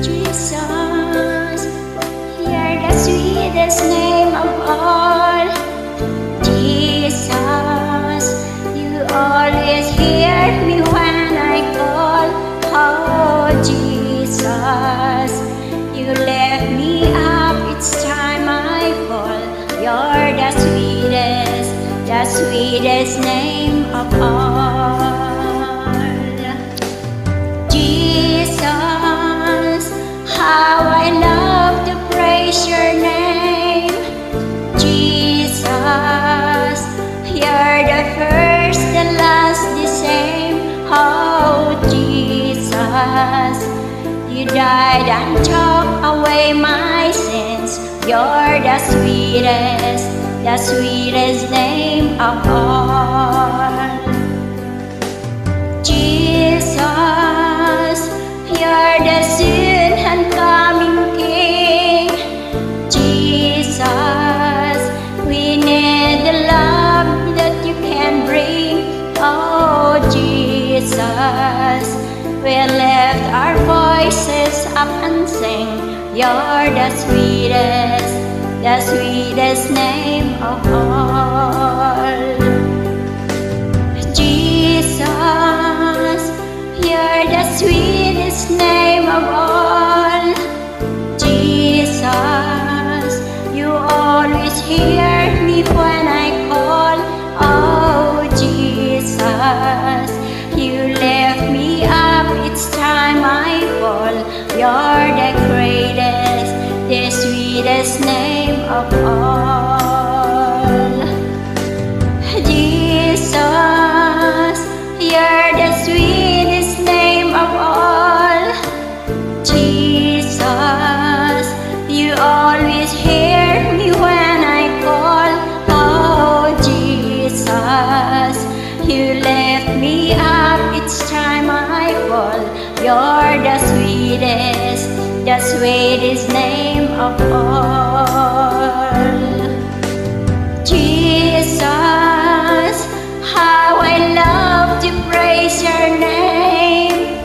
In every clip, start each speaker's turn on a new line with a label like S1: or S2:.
S1: Jesus, you're the sweetest name of all. Jesus, you always hear me when I call. Oh, Jesus, you lift me up each time I fall. You're the sweetest name of all. Jesus, how I love to praise your name. Jesus, you're the first and last the same. Oh, Jesus, you died and took away my sins. You're the sweetest name of all. Jesus, you're the soon and coming King. Jesus, we need the love that you can bring. Oh, Jesus, we lift our voices up and sing. You're the sweetest name of all. Jesus, you're the sweetest name of all. Jesus, you always hear me when I call. Oh, Jesus, you lift me up each time I fall. You're the greatest, the sweetest name of all. Jesus, you're the sweetest name of all. Jesus, you always hear me when I call. Oh, Jesus, you lift me up each time I fall. You're the sweetest name of all. Jesus, how I love to praise your name.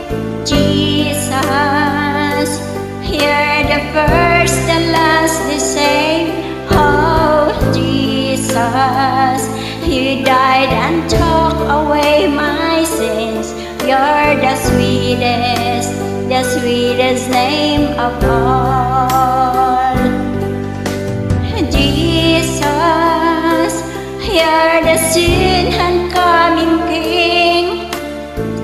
S1: Jesus, you're the first and last the same. Oh, Jesus, you died and took away my sins. You're the sweetest name of all. Jesus, you're the soon and coming King.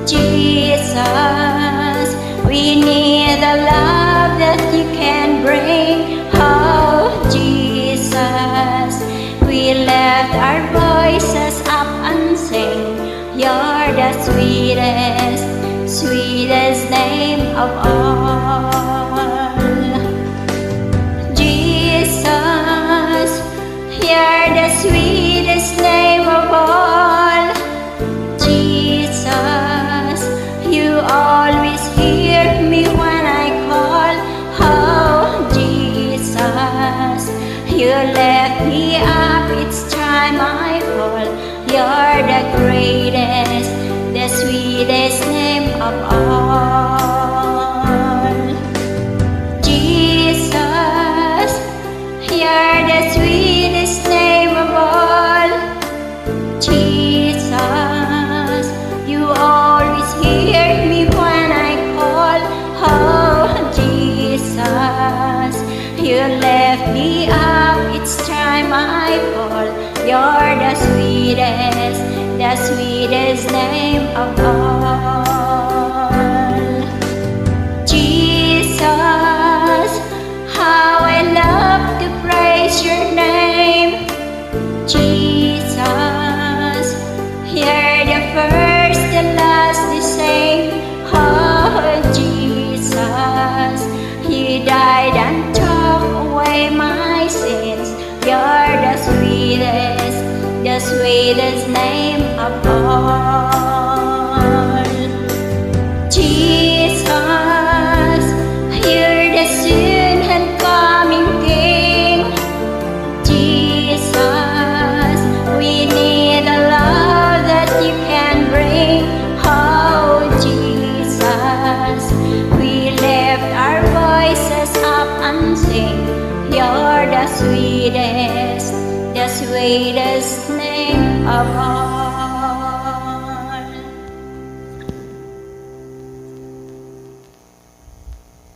S1: Jesus, we need the love that you can bring. Oh, Jesus, we lift our voices up and sing. You're the sweetest name of all. Jesus, you're the sweetest name of all. Jesus, you always hear me when I call. Oh, Jesus, you lift me up each time I fall. You're the greatest, the sweetest name of all. Jesus, you're the sweetest name of all. Jesus, you always hear me when I call. Oh, Jesus, you lift me up each time I fall. You're the sweetest name of all. Jesus, how I love to praise your name. Jesus, you're the first and last the same. Oh, Jesus, you died and took away my sins. You're the sweetest name of all. Jesus, you're the soon and coming King. Jesus, we need and sing. You're the sweetest name of all.